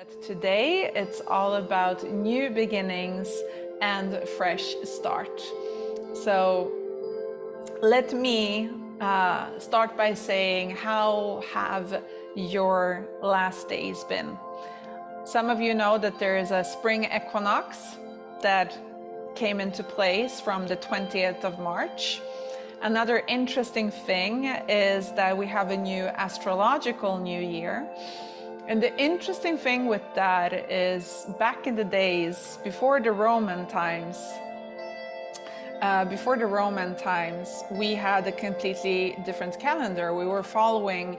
But today it's all about new beginnings and fresh start. So let me start by saying, how have your last days been? Some of you know that there is a spring equinox that came into place from the 20th of March. Another interesting thing is that we have a new astrological new year. And the interesting thing with that is, back in the days, before the Roman times, we had a completely different calendar. We were following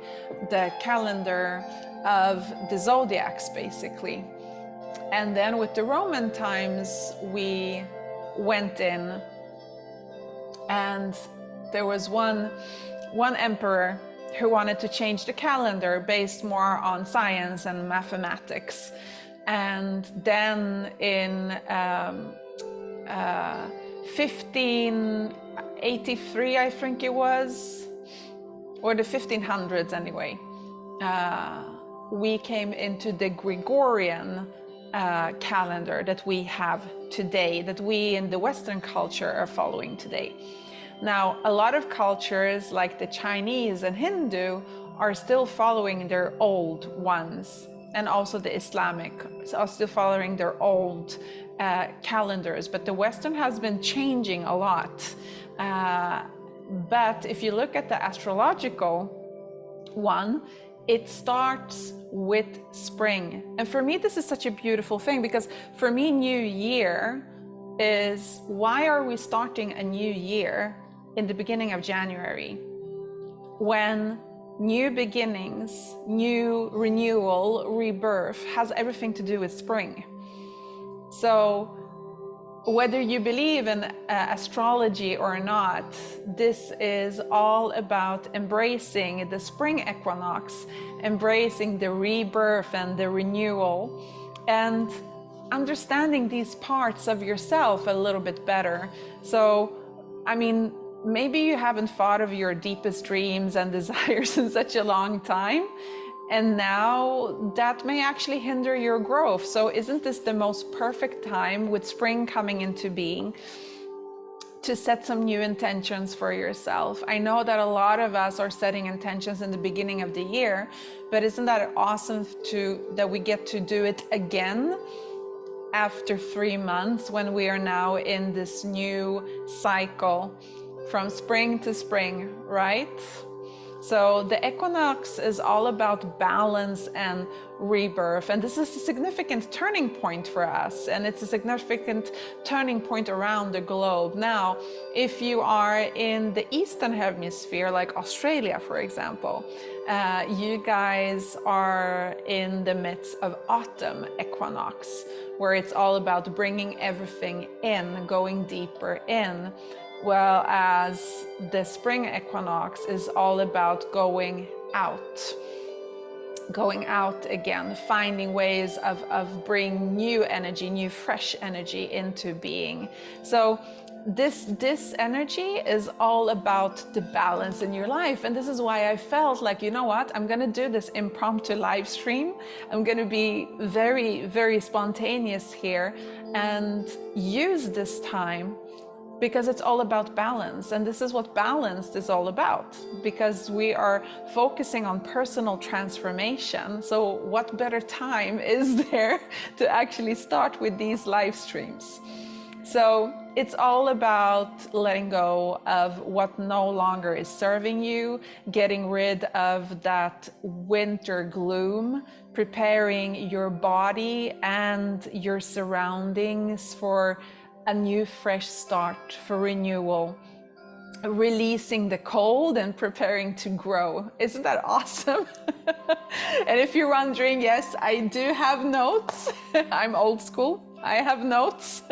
the calendar of the zodiacs, basically. And then with the Roman times, we went in, and there was one emperor who wanted to change the calendar based more on science and mathematics. And then in 1583, I think it was, or the 1500s anyway, we came into the Gregorian calendar that we have today, that we in the Western culture are following today. Now, a lot of cultures like the Chinese and Hindu are still following their old ones, and also the Islamic are still following their old calendars, but the Western has been changing a lot. But if you look at the astrological one, it starts with spring. And for me, this is such a beautiful thing, because for me, New Year is, why are we starting a new year in the beginning of January, when new beginnings, new renewal, rebirth has everything to do with spring? So whether you believe in astrology or not, this is all about embracing the spring equinox, embracing the rebirth and the renewal, and understanding these parts of yourself a little bit better. So, I mean, maybe you haven't thought of your deepest dreams and desires in such a long time, and now that may actually hinder your growth. So isn't this the most perfect time, with spring coming into being, to set some new intentions for yourself? I know that a lot of us are setting intentions in the beginning of the year, but isn't that awesome that we get to do it again after 3 months, when we are now in this new cycle from spring to spring, right? So the equinox is all about balance and rebirth, and this is a significant turning point for us, and it's a significant turning point around the globe. Now, if you are in the Eastern Hemisphere, like Australia, for example, you guys are in the midst of autumn equinox, where it's all about bringing everything in, going deeper in, whereas the spring equinox is all about going out again, finding ways of bringing new energy, new fresh energy into being. So this energy is all about the balance in your life. And this is why I felt like, you know what, I'm going to do this impromptu live stream. I'm going to be very, very spontaneous here and use this time, because it's all about balance. And this is what balance is all about, because we are focusing on personal transformation. So what better time is there to actually start with these live streams? So it's all about letting go of what no longer is serving you, getting rid of that winter gloom, preparing your body and your surroundings for a new fresh start, for renewal, releasing the cold and preparing to grow. Isn't that awesome? And if you're wondering, yes, I do have notes. I'm old school, I have notes.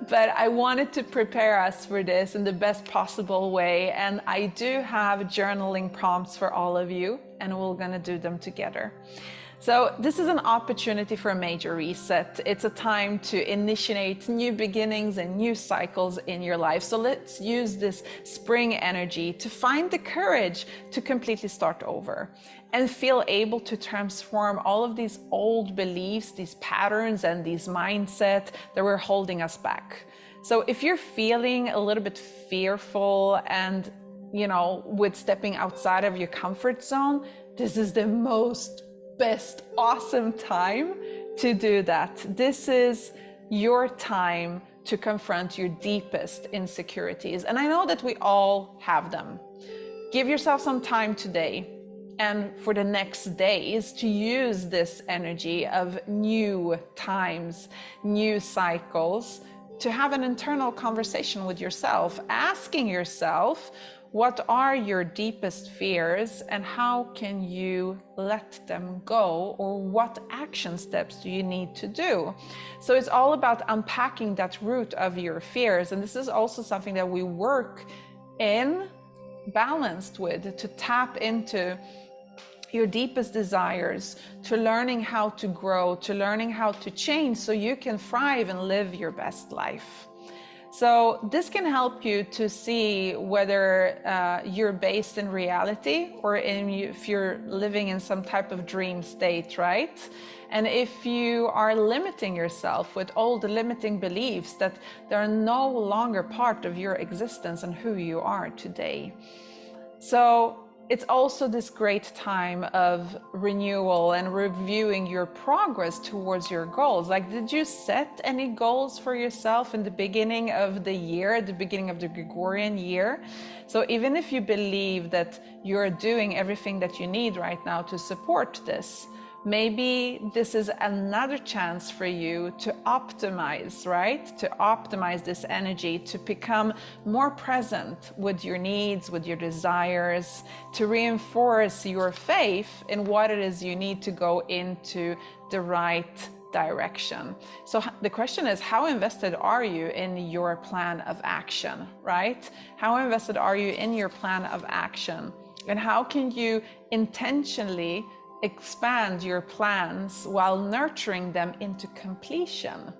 But I wanted to prepare us for this in the best possible way, and I do have journaling prompts for all of you, and we're gonna do them together. So this is an opportunity for a major reset. It's a time to initiate new beginnings and new cycles in your life. So let's use this spring energy to find the courage to completely start over and feel able to transform all of these old beliefs, these patterns, and these mindset that were holding us back. So if you're feeling a little bit fearful and, with stepping outside of your comfort zone, this is the best, awesome time to do that. This is your time to confront your deepest insecurities. And I know that we all have them. Give yourself some time today and for the next days to use this energy of new times, new cycles, to have an internal conversation with yourself, asking yourself, what are your deepest fears and how can you let them go, or what action steps do you need to do? So it's all about unpacking that root of your fears. And this is also something that we work in balanced with, to tap into your deepest desires, to learning how to grow, to learning how to change so you can thrive and live your best life. So this can help you to see whether you're based in reality or if you're living in some type of dream state, right? And if you are limiting yourself with old limiting beliefs that they're no longer part of your existence and who you are today. So it's also this great time of renewal and reviewing your progress towards your goals. Like, did you set any goals for yourself in the beginning of the year, at the beginning of the Gregorian year? So even if you believe that you're doing everything that you need right now to support this, maybe this is another chance for you to optimize, right? To optimize this energy, to become more present with your needs, with your desires, to reinforce your faith in what it is you need to go into the right direction. So the question is, how invested are you in your plan of action, right? How invested are you in your plan of action? And how can you intentionally expand your plans while nurturing them into completion?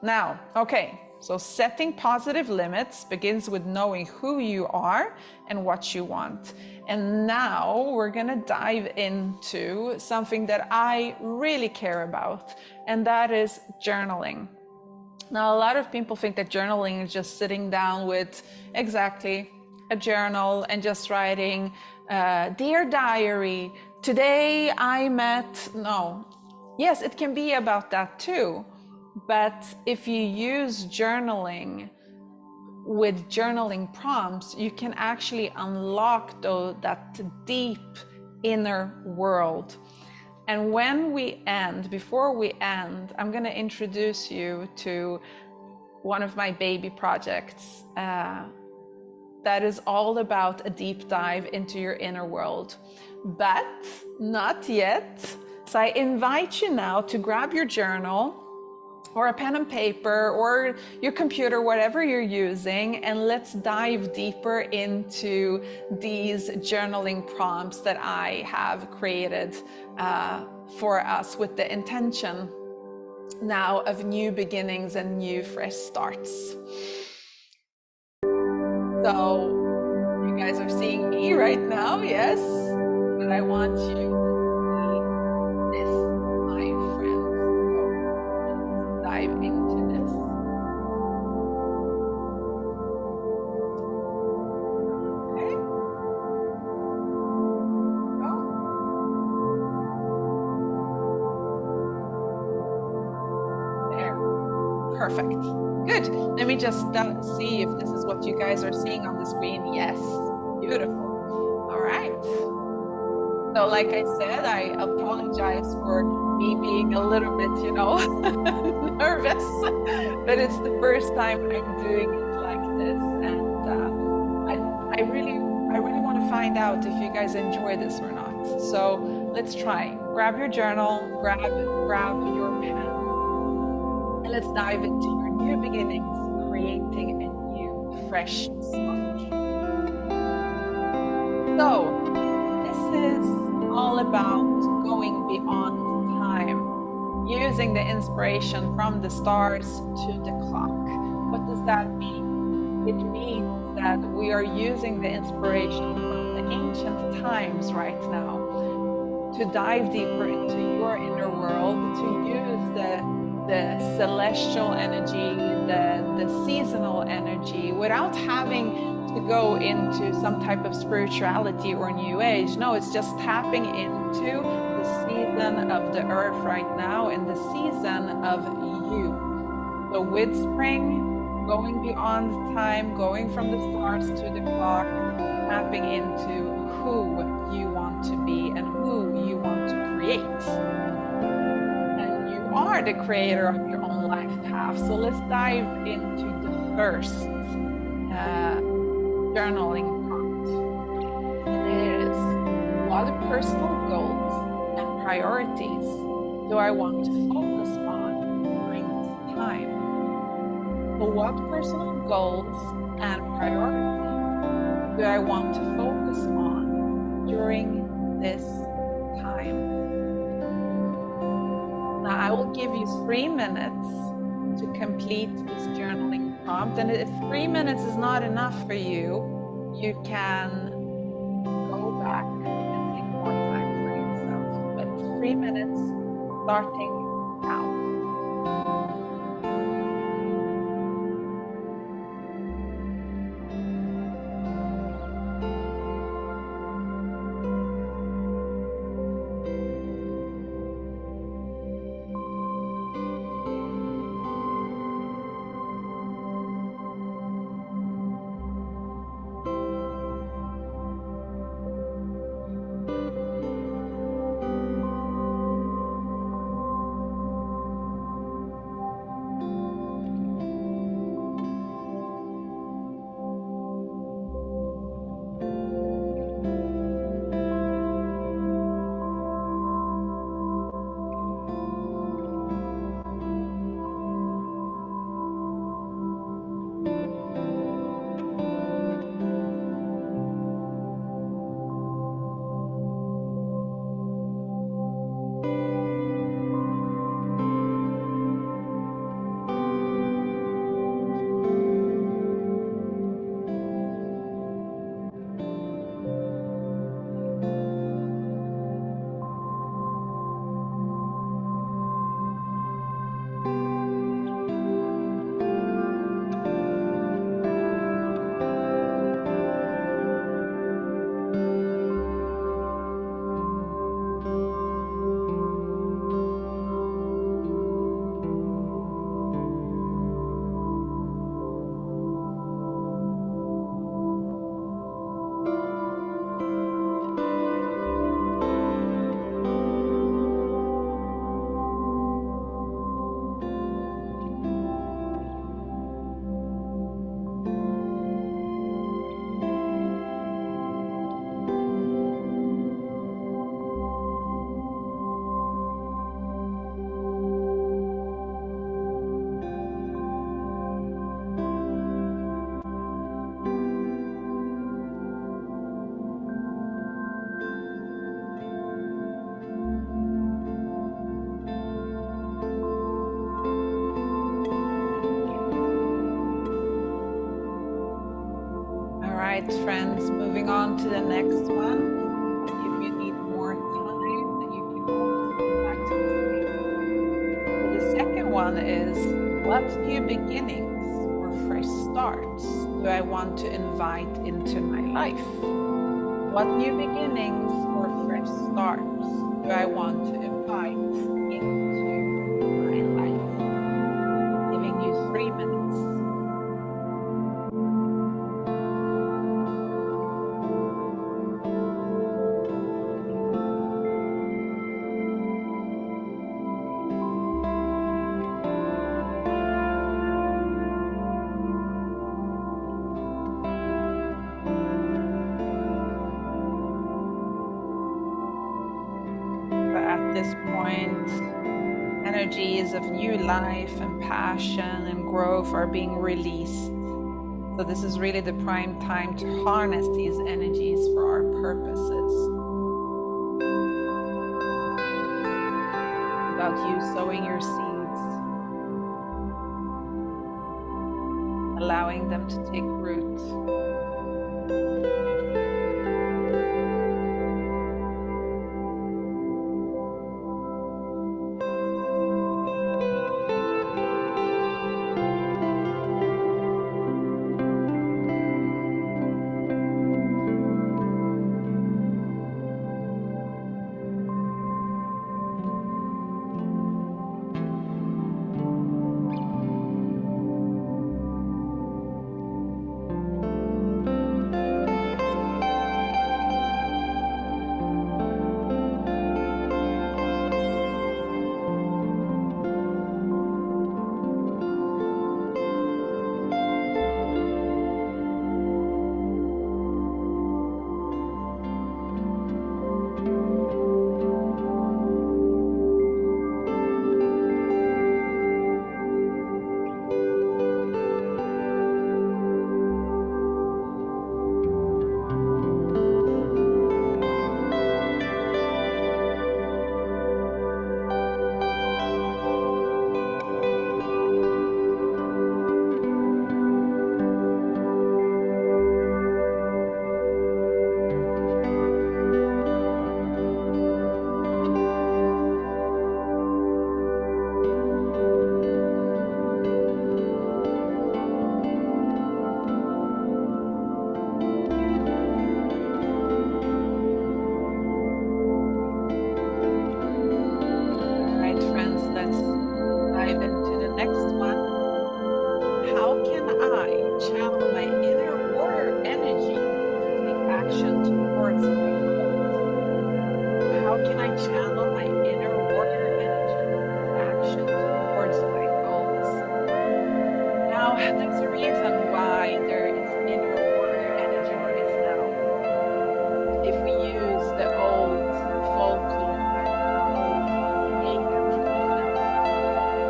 Now, okay, so setting positive limits begins with knowing who you are and what you want. And now we're gonna dive into something that I really care about, and that is journaling. Now, a lot of people think that journaling is just sitting down with exactly a journal and just writing, Dear Diary, today I met. No. Yes, it can be about that too. But if you use journaling with journaling prompts, you can actually unlock that deep inner world. And before we end, I'm going to introduce you to one of my baby projects that is all about a deep dive into your inner world. But not yet. So I invite you now to grab your journal or a pen and paper or your computer, whatever you're using, and let's dive deeper into these journaling prompts that I have created for us with the intention now of new beginnings and new fresh starts. So you guys are seeing me right now, yes? But I want you to see this, my friend. So dive into this. Okay. Go. There. Perfect. Good. Let me just see if this is what you guys are seeing on the screen. Yes. Beautiful. All right. So like I said, I apologize for me being a little bit, nervous, but it's the first time I'm doing it like this. And I really want to find out if you guys enjoy this or not. So let's try. Grab your journal, grab your pen, and let's dive into your new beginnings, creating a new, fresh start. So this is all about going beyond using the inspiration from the stars to the clock. What does that mean? It means that we are using the inspiration from the ancient times right now to dive deeper into your inner world, to use the celestial energy, the seasonal energy, without having to go into some type of spirituality or new age. No, it's just tapping into the season of the earth right now and the season of you. So with spring, going beyond time, going from the stars to the clock, tapping into who you want to be and who you want to create. And you are the creator of your own life path. So let's dive into the first journaling prompt. It is, what personal goals and priorities do I want to focus on during this time? So what personal goals and priorities do I want to focus on during this time? Now I will give you 3 minutes to complete this journaling prompt, and if 3 minutes is not enough for you, you can go back and take more time for yourself. But 3 minutes starting now. right, friends, moving on to the next one. If you need more time, you can always come back to the same. The second one is, what new beginnings or fresh starts do I want to invite into my life? What new beginnings or fresh starts do I want to invite into my life? Giving you 3 minutes. At this point, energies of new life and passion and growth are being released. So this is really the prime time to harness these energies for our purposes. about you sowing your seeds, allowing them to take root.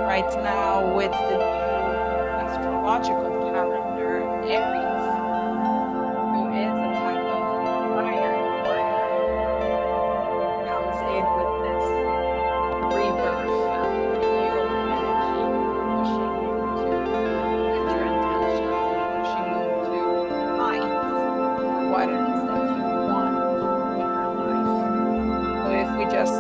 Right now, with the astrological calendar, Aries, who is a type of fire warrior, comes in with this rebirth and renewal energy, pushing you to set your intentions, pushing you to fight for what it is that you want in your life. So if we just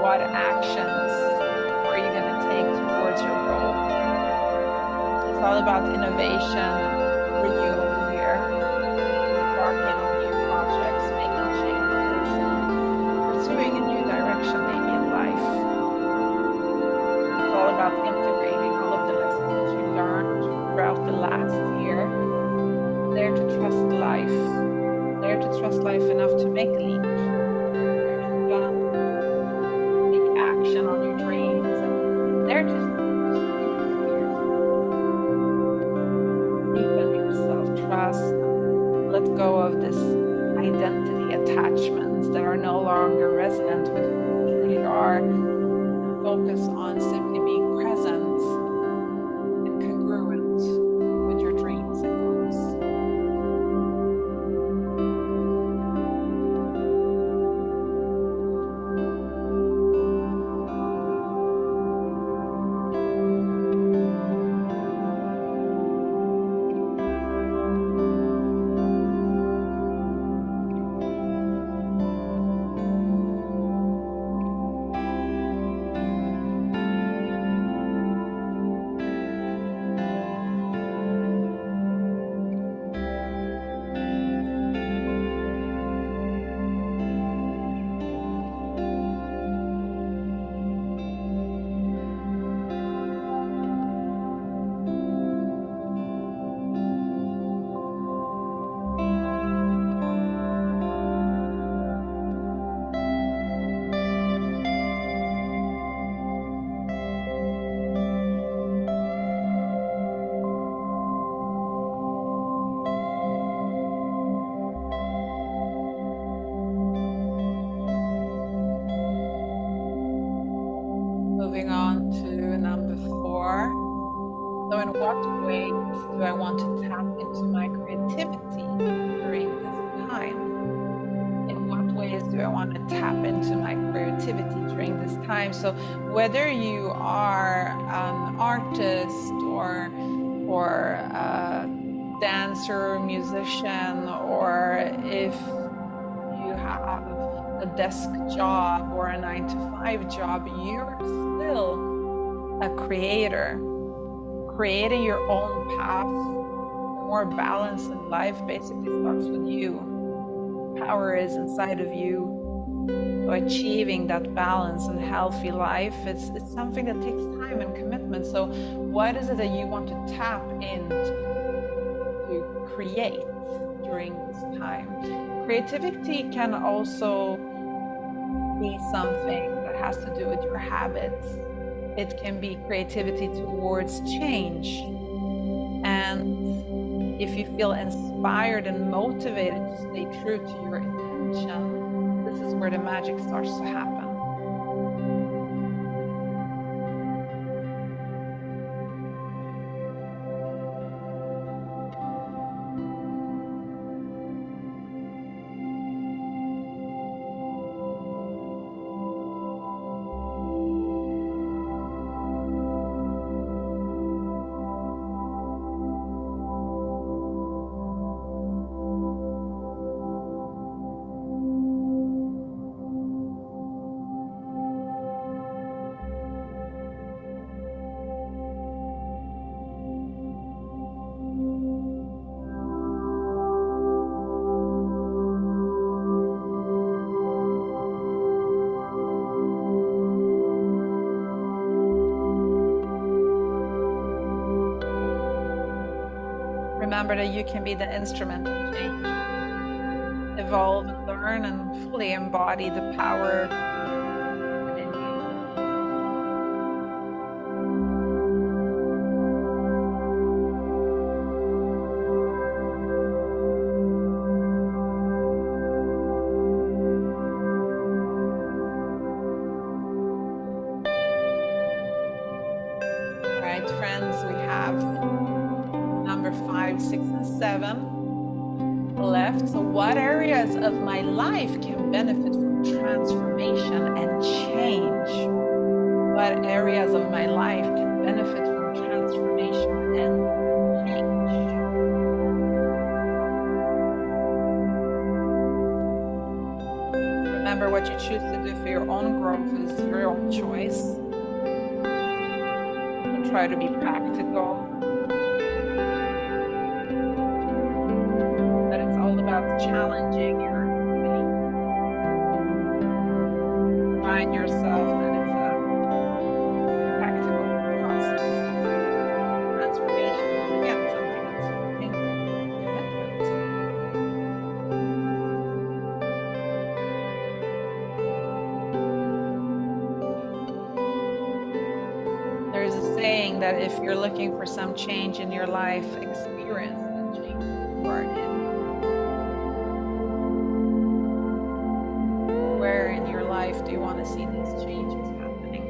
what actions are you going to take towards your goal? It's all about innovation and renewal here, embarking on new projects, making changes, and pursuing a new direction maybe in life. It's all about integrating all of the lessons that you learned throughout the last year. There to trust life, there to trust life enough to make a leap. On your dreams, and they're just deepen your self-trust, let go of this identity attachments that are no longer resonant with who you truly are, and focus on simply being present and congruent with your dreams and goals. what ways do I want to tap into my creativity during this time? In what ways do I want to tap into my creativity during this time? So whether you are an artist or a dancer, musician, or if you have a desk job or a 9-to-5 job, you're still a creator. Creating your own path, more balance in life basically starts with you. Power is inside of you. So achieving that balance and healthy life, it's something that takes time and commitment. So what is it that you want to tap into to create during this time? Creativity can also be something that has to do with your habits. It can be creativity towards change. And if you feel inspired and motivated to stay true to your intention, this is where the magic starts to happen. Remember that you can be the instrument of change. Evolve and learn and fully embody the power within you. All right, friends, we have number 5, 6, and 7 left. So what areas of my life can benefit from transformation and change? What areas of my life can benefit from transformation and change? Remember, what you choose to do for your own growth is your own choice. And try to be practical. About challenging your faith. Remind yourself that it's a practical process. Transformation is again something that's in commitment. There is a saying that if you're looking for some change in your life, experience the change you are in. Where in your life do you want to see these changes happening?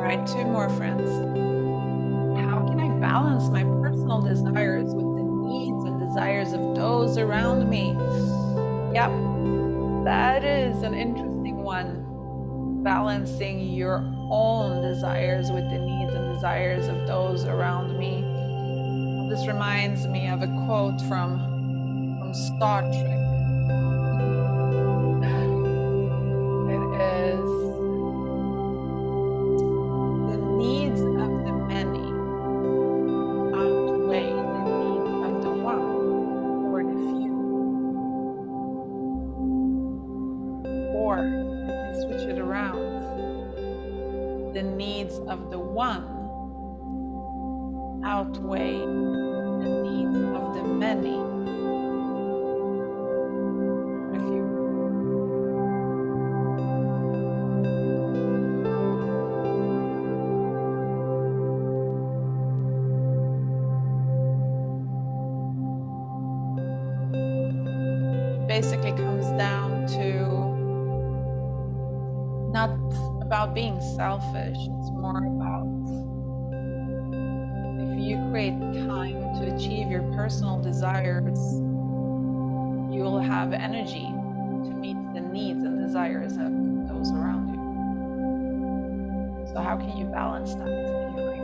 right, 2 more, friends. How can I balance my personal desires with the needs and desires of those around me? Yep, that is an interesting one. Balancing your own desires with the needs and desires of those around me. This reminds me of a quote from Star Trek. It is, the needs of the many outweigh the needs of the one or the few. Or, switch it around, the needs of the one outweigh the needs of the many. Basically comes down to not about being selfish, it's more about if you create time to achieve your personal desires, you will have energy to meet the needs and desires of those around you. So how can you balance that in your life?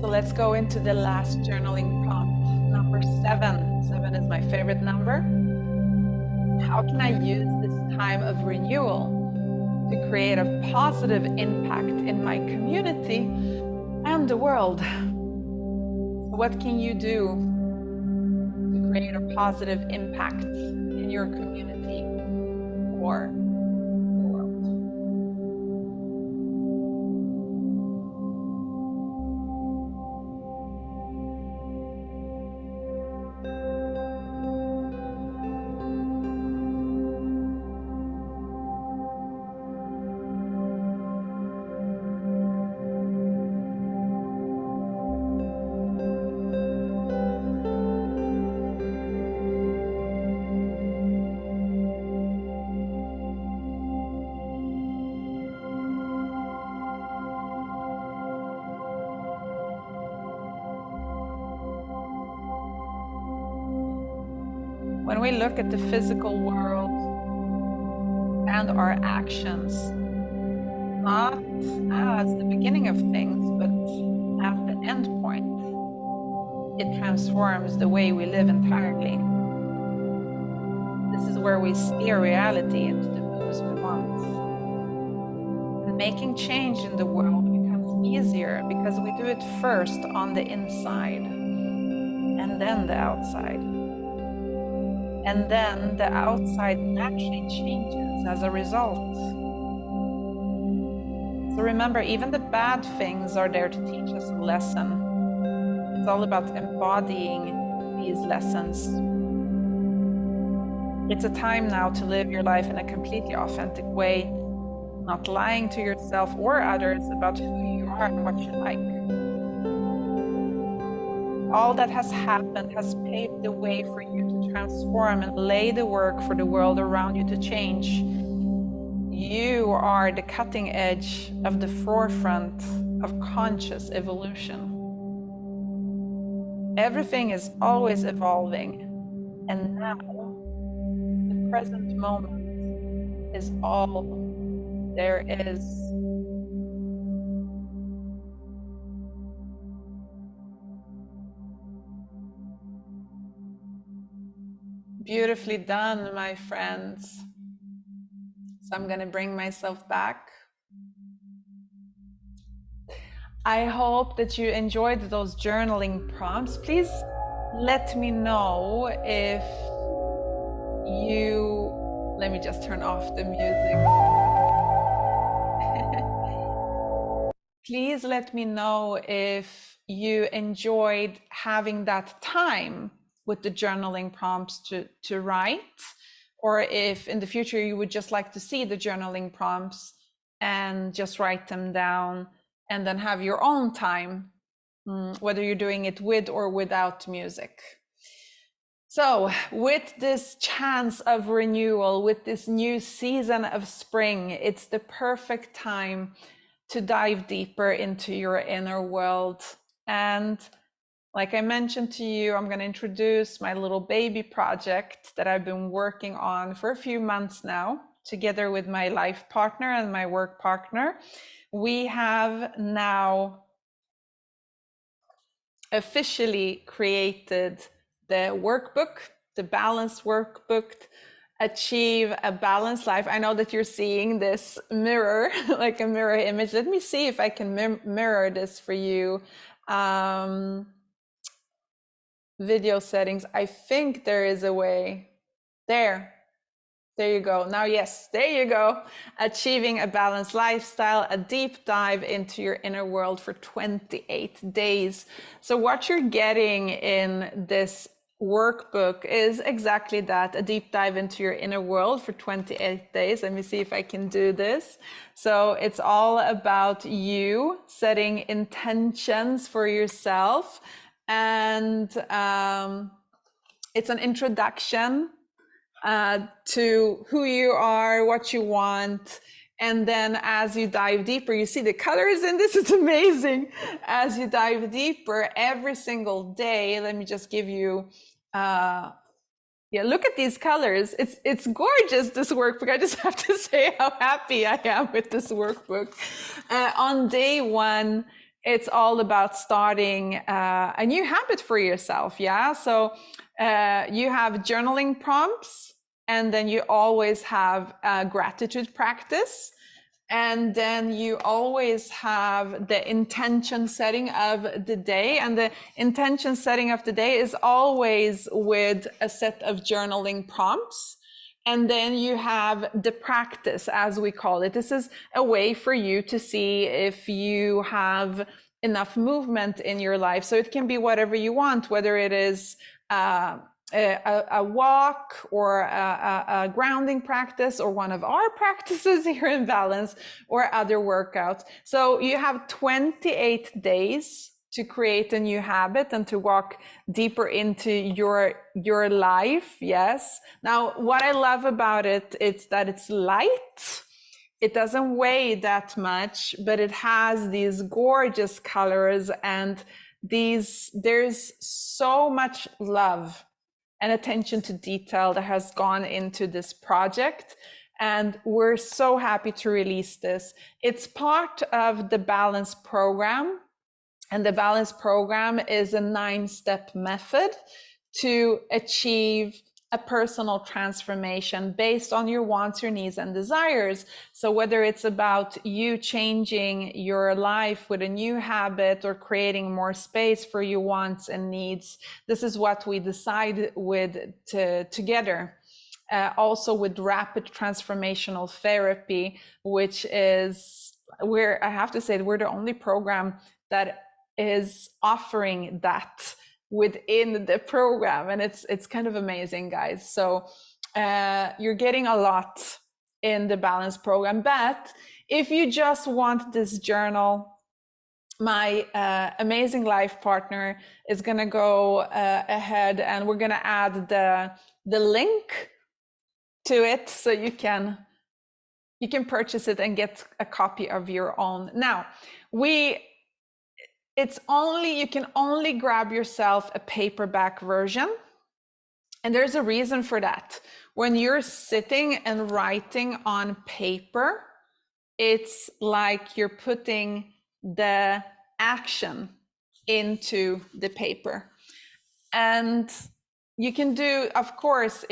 So let's go into the last journaling prompt, number 7. 7 is my favorite number. How can I use this time of renewal to create a positive impact in my community and the world? So what can you do to create a positive impact in your community or the world? When we look at the physical world and our actions, not as the beginning of things, but as the end point, it transforms the way we live entirely. This is where we steer reality into the moves we want. And making change in the world becomes easier because we do it first on the inside and then the outside. And then the outside naturally changes as a result. So remember, even the bad things are there to teach us a lesson. It's all about embodying these lessons. It's a time now to live your life in a completely authentic way, not lying to yourself or others about who you are and what you like. All that has happened has paved the way for you to transform and lay the work for the world around you to change. You are the cutting edge of the forefront of conscious evolution. Everything is always evolving, and now the present moment is all there is. Beautifully done, my friends. So I'm going to bring myself back. I hope that you enjoyed those journaling prompts. Please let me know if you... Let me just turn off the music. Please let me know if you enjoyed having that time with the journaling prompts to write, or if in the future you would just like to see the journaling prompts and just write them down and then have your own time, whether you're doing it with or without music. So with this chance of renewal, with this new season of spring, it's the perfect time to dive deeper into your inner world. And like I mentioned to you, I'm going to introduce my little baby project that I've been working on for a few months now, together with my life partner and my work partner. We have now officially created the workbook, the balanced workbook, Achieve a Balanced Life. I know that you're seeing this mirror, like a mirror image. Let me see if I can mirror this for you. Video settings. I think there is a way. There you go. Now, yes, there you go. Achieving a Balanced Lifestyle, a deep dive into your inner world for 28 days. So what you're getting in this workbook is exactly that, a deep dive into your inner world for 28 days. Let me see if I can do this. So it's all about you setting intentions for yourself, and it's an introduction to who you are, what you want. And then as you dive deeper, you see the colors, and this is amazing. As you dive deeper every single day, let me just give you, yeah, look at these colors. It's gorgeous, this workbook. I just have to say how happy I am with this workbook. On day one, it's all about starting a new habit for yourself. Yeah. So you have journaling prompts, and then you always have a gratitude practice. And then you always have the intention setting of the day. And the intention setting of the day is always with a set of journaling prompts. And then you have the practice, as we call it. This is a way for you to see if you have enough movement in your life. So it can be whatever you want, whether it is a walk or a grounding practice, or one of our practices here in Balance, or other workouts. So you have 28 days to create a new habit and to walk deeper into your life. Yes. Now, what I love about it, it's that it's light. It doesn't weigh that much, but it has these gorgeous colors, and there's so much love and attention to detail that has gone into this project. And we're so happy to release this. It's part of the Balance program. And the Balance program is a 9-step method to achieve a personal transformation based on your wants, your needs, and desires. So whether it's about you changing your life with a new habit, or creating more space for your wants and needs, this is what we decide with together. Also with rapid transformational therapy, which is I have to say, we're the only program that is offering that within the program, and it's kind of amazing, guys. So you're getting a lot in the Balance program. But if you just want this journal, my amazing life partner is going to go ahead, and we're going to add the link to it, so you can purchase it and get a copy of your own. Now, you can only grab yourself a paperback version. And there's a reason for that. When you're sitting and writing on paper, it's like you're putting the action into the paper. And you can do, of course,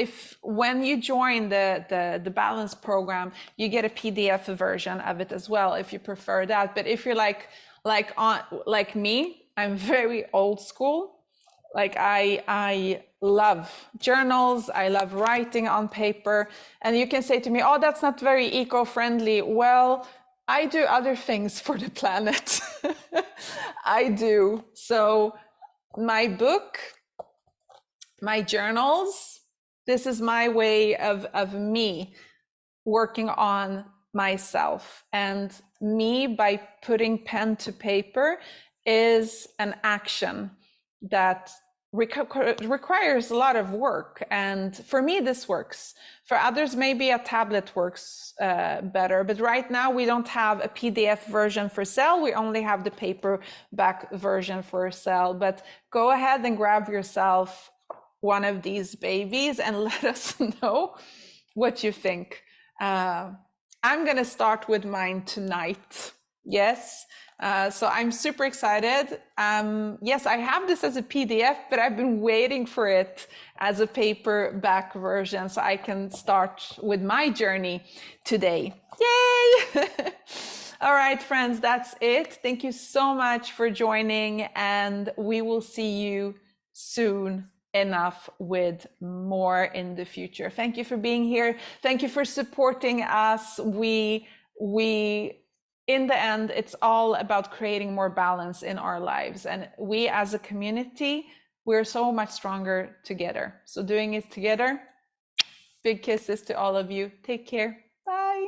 when you join the Balance program, you get a PDF version of it as well, if you prefer that. But if you're like me, I'm very old school. Like I love journals. I love writing on paper. And you can say to me, oh, that's not very eco-friendly. Well, I do other things for the planet. I do. So my book, my journals, this is my way of me working on myself. And me by putting pen to paper is an action that requires a lot of work. And for me, this works. For others, maybe a tablet works better. But right now, we don't have a PDF version for sale. We only have the paperback version for sale. But go ahead and grab yourself one of these babies and let us know what you think. I'm going to start with mine tonight. Yes. So I'm super excited. Yes, I have this as a PDF, but I've been waiting for it as a paperback version so I can start with my journey today. Yay! All right, friends, that's it. Thank you so much for joining, and we will see you soon enough with more in the future. Thank you for being here. Thank you for supporting us. In the end, it's all about creating more balance in our lives. And we as a community, we're so much stronger together. So doing it together, big kisses to all of you. Take care. Bye.